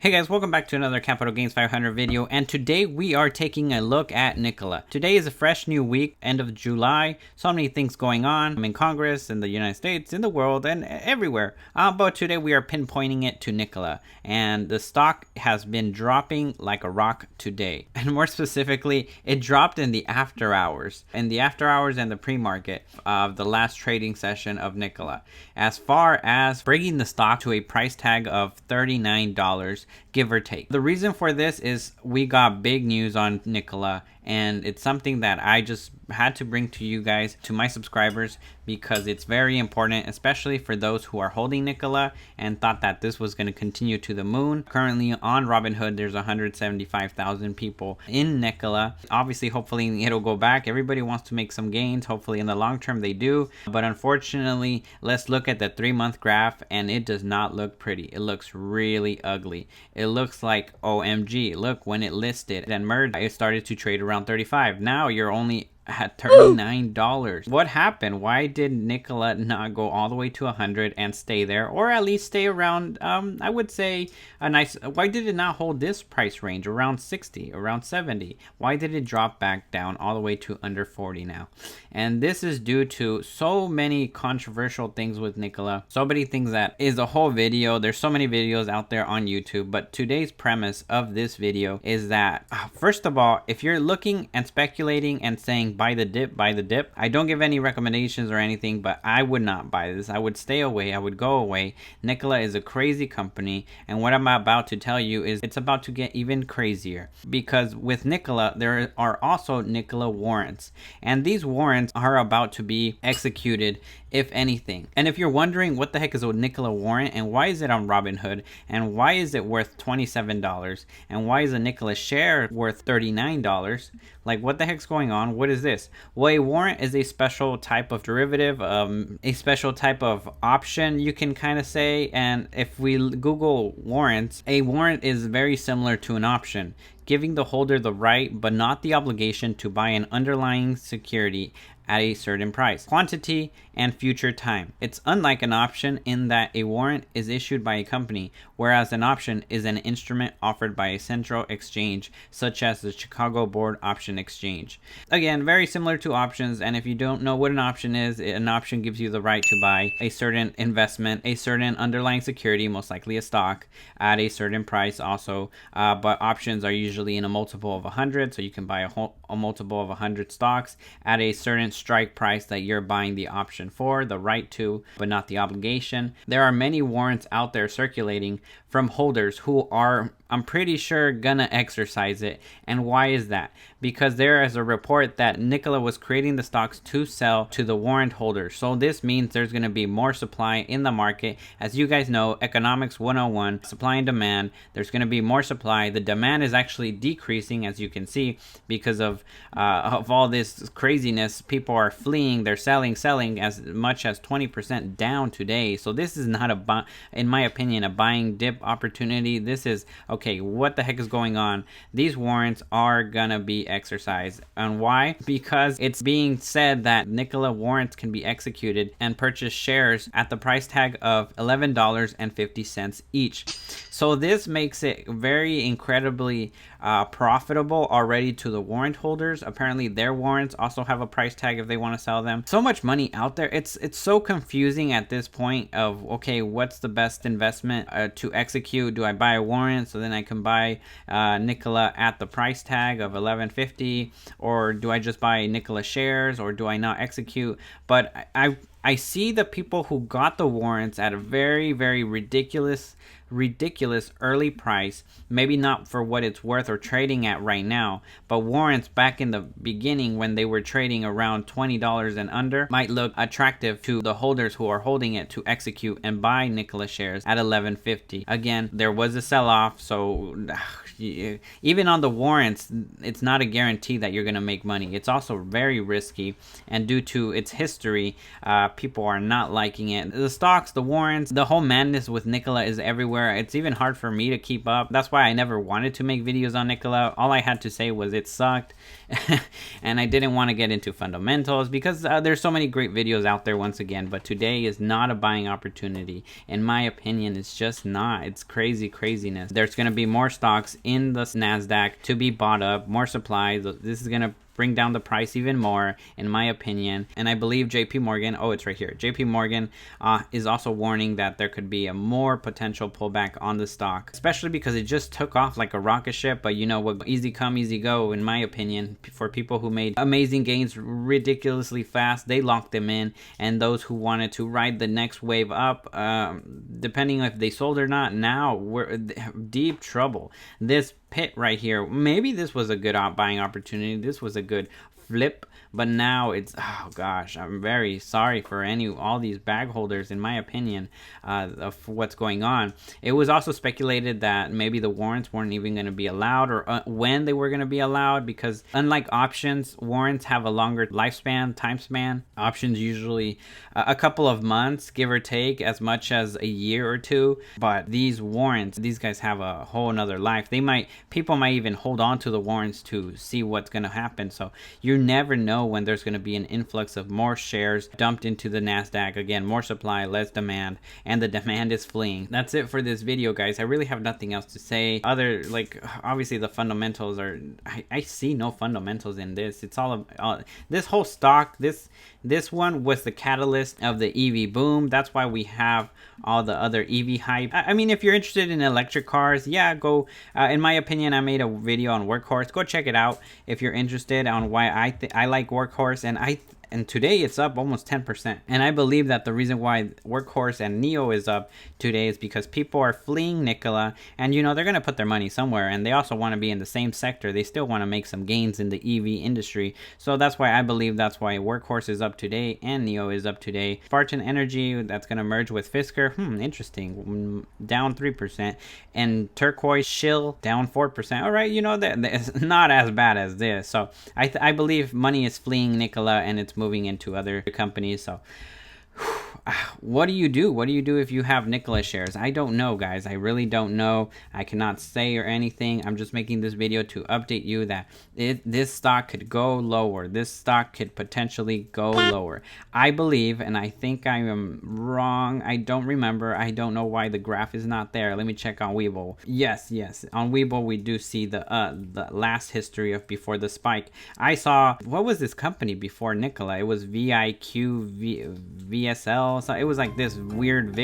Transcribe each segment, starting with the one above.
Hey guys, welcome back to another Capital Gains 500 video, and today we are taking a look at Nikola. Today is a fresh new week, end of July. So many things going on in Congress, in the United States, in the world, and everywhere. But today we are pinpointing it to Nikola, and the stock has been dropping like a rock today. And more specifically, it dropped in the after hours. In the after hours and the pre-market of the last trading session of Nikola. As far as bringing the stock to a price tag of $39, give or take. The reason for this is we got big news on Nikola, and it's something that I just had to bring to you guys, to my subscribers, because it's very important, especially for those who are holding Nikola and thought that this was going to continue to the moon. Currently on Robinhood, there's 175,000 people in Nikola. Obviously, hopefully it'll go back. Everybody wants to make some gains. Hopefully in the long term they do. But unfortunately, let's look at the 3-month graph, and it does not look pretty. It looks really ugly. It looks like OMG. Look, when it listed and merged, it started to trade around 35. Now you're only at $39. What happened? Why did Nikola not go all the way to 100 and stay there, or at least stay around, I would say a nice, why did it not hold this price range around 60, around 70? Why did it drop back down all the way to under 40 now? And this is due to so many controversial things with Nikola, so many things that is a whole video. There's so many videos out there on YouTube, but today's premise of this video is that, first of all, if you're looking and speculating and saying buy the dip, I don't give any recommendations or anything, but I would not buy this. I would stay away. I would go away. Nikola is a crazy company, and what I'm about to tell you is it's about to get even crazier, because with Nikola there are also Nikola warrants, and these warrants are about to be executed, if anything. And if you're wondering what the heck is a Nikola warrant, and why is it on Robinhood, and why is it worth $27, and why is a Nikola share worth $39, like what the heck's going on? What is this? Well, a warrant is a special type of derivative, a special type of option, you can kind of say. And if we Google warrants, a warrant is very similar to an option, giving the holder the right but not the obligation to buy an underlying security at a certain price, quantity, and future time. It's unlike an option in that a warrant is issued by a company, whereas an option is an instrument offered by a central exchange, such as the Chicago Board Option Exchange. Again, very similar to options, and if you don't know what an option is, an option gives you the right to buy a certain investment, a certain underlying security, most likely a stock, at a certain price also, but options are usually in a multiple of 100, so you can buy a multiple of 100 stocks at a certain strike price that you're buying the option for, the right to, but not the obligation. There are many warrants out there circulating from holders who are, I'm pretty sure, gonna exercise it. And why is that? Because there is a report that Nikola was creating the stocks to sell to the warrant holders. So this means there's gonna be more supply in the market. As you guys know, economics 101, supply and demand, there's gonna be more supply. The demand is actually decreasing, as you can see, because of all this craziness. People are fleeing, they're selling as much as 20% down today. So this is not in my opinion, a buying dip opportunity. This is, okay, what the heck is going on? These warrants are gonna be exercised. And why? Because it's being said that Nikola warrants can be executed and purchase shares at the price tag of $11.50 each. So this makes it very incredibly profitable already to the warrant holders. Apparently their warrants also have a price tag if they want to sell them. So much money out there. It's so confusing at this point of, okay, what's the best investment to execute? Do I buy a warrant so then I can buy Nikola at the price tag of $11.50, or do I just buy Nikola shares, or do I not execute? But I see the people who got the warrants at a very, very ridiculous early price, maybe not for what it's worth or trading at right now, but warrants back in the beginning when they were trading around $20 and under might look attractive to the holders who are holding it to execute and buy Nikola shares at $11.50. Again, there was a sell-off, so even on the warrants, it's not a guarantee that you're going to make money. It's also very risky, and due to its history, people are not liking it. The stocks, the warrants, the whole madness with Nikola is everywhere. It's even hard for me to keep up. That's why I never wanted to make videos on Nikola. All I had to say was it sucked, and I didn't want to get into fundamentals because there's so many great videos out there once again. But today is not a buying opportunity. In my opinion, it's just not. It's craziness. There's going to be more stocks in the NASDAQ to be bought up, more supply. This is going to bring down the price even more, in my opinion. And I believe JP Morgan, oh, it's right here. JP Morgan is also warning that there could be a more potential pullback on the stock, especially because it just took off like a rocket ship. But you know what? Easy come, easy go, in my opinion. For people who made amazing gains ridiculously fast, they locked them in. And those who wanted to ride the next wave up, depending if they sold or not, now we're deep trouble. This pit right here, maybe this was a good buying opportunity. This was a good flip, but now it's, oh gosh, I'm very sorry for all these bag holders, in my opinion, of what's going on. It was also speculated that maybe the warrants weren't even going to be allowed, or when they were going to be allowed, because unlike options, warrants have a longer lifespan, time span. Options usually a couple of months, give or take, as much as a year or two. But these warrants, these guys have a whole nother life. People might even hold on to the warrants to see what's going to happen. So you never know when there's going to be an influx of more shares dumped into the NASDAQ. Again, more supply, less demand, and the demand is fleeing. That's it for this video, guys. I really have nothing else to say other, like, obviously the fundamentals are, I see no fundamentals in this. It's all this whole stock, this one was the catalyst of the EV boom. That's why we have all the other EV hype. I mean, if you're interested in electric cars, yeah, go. In my opinion, I made a video on Workhorse. Go check it out if you're interested on why I like Workhorse, and today it's up almost 10%. And I believe that the reason why Workhorse and NIO is up today is because people are fleeing Nikola, and you know, they're going to put their money somewhere, and they also want to be in the same sector. They still want to make some gains in the EV industry. So that's why I believe that's why Workhorse is up today and NIO is up today. Spartan Energy, that's going to merge with Fisker. Interesting. Down 3%. And Turquoise Shill down 4%. All right, you know, that's not as bad as this. So I believe money is fleeing Nikola and it's moving into other companies. So what do you do? What do you do if you have Nikola shares? I don't know, guys. I really don't know. I cannot say or anything. I'm just making this video to update you that this stock could go lower. This stock could potentially go lower. I believe, and I think I am wrong. I don't remember. I don't know why the graph is not there. Let me check on Webull. Yes. On Webull, we do see the last history of before the spike. I saw, what was this company before Nikola? It was VSL. So it was like this weird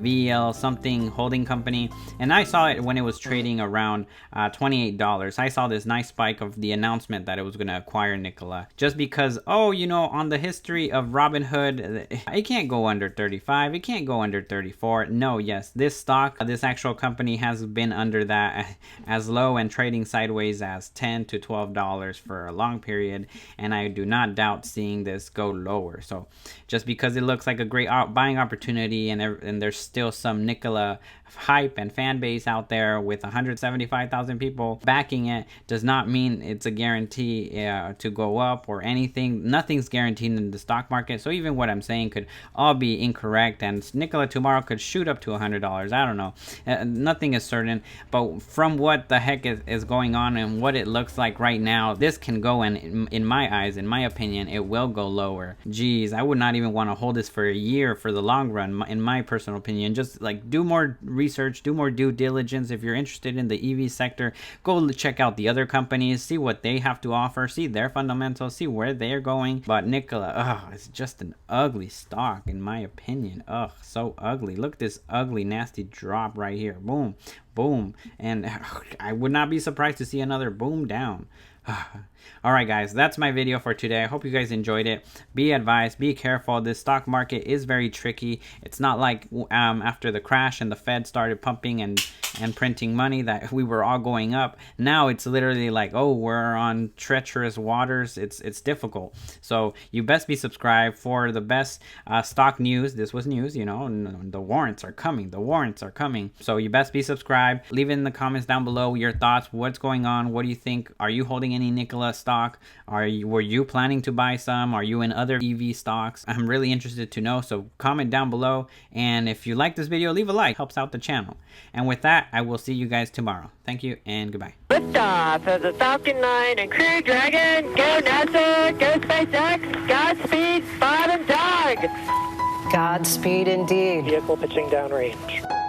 VL something holding company, and I saw it when it was trading around $28. I saw this nice spike of the announcement that it was going to acquire Nikola, just because, oh, you know, on the history of Robinhood, it can't go under 35, it can't go under 34. No, yes, this stock, this actual company has been under that as low and trading sideways as $10 to $12 for a long period, and I do not doubt seeing this go lower. So just because it looks like a great buying opportunity, and there's still some Nikola hype and fan base out there with 175,000 people backing it, does not mean it's a guarantee to go up or anything. Nothing's guaranteed in the stock market, so even what I'm saying could all be incorrect, and Nikola tomorrow could shoot up to $100. I don't know. Nothing is certain, but from what the heck is going on and what it looks like right now, this can go, and in my eyes, in my opinion, it will go lower. Geez, I would not even want to hold this for a year for the long run, in my personal opinion. Just like do more research, do more due diligence. If you're interested in the EV sector, go check out the other companies, see what they have to offer, see their fundamentals, see where they're going. But Nikola, it's just an ugly stock in my opinion. So ugly. Look at this ugly nasty drop right here. Boom, boom, and I would not be surprised to see another boom down. Alright guys, that's my video for today. I hope you guys enjoyed it. Be advised, be careful. This stock market is very tricky. It's not like after the crash and the Fed started pumping and and printing money that we were all going up. Now it's literally like, oh, we're on treacherous waters. It's difficult. So you best be subscribed for the best stock news. This was news, you know, and the warrants are coming. The warrants are coming. So you best be subscribed. Leave in the comments down below your thoughts. What's going on? What do you think? Are you holding any Nikola stock? Were you planning to buy some? Are you in other EV stocks? I'm really interested to know. So comment down below. And if you like this video, leave a like. Helps out the channel. And with that, I will see you guys tomorrow. Thank you and goodbye. Liftoff of the Falcon 9 and Crew Dragon. Go NASA, go SpaceX, Godspeed, bottom dog. Godspeed indeed. Vehicle pitching downrange.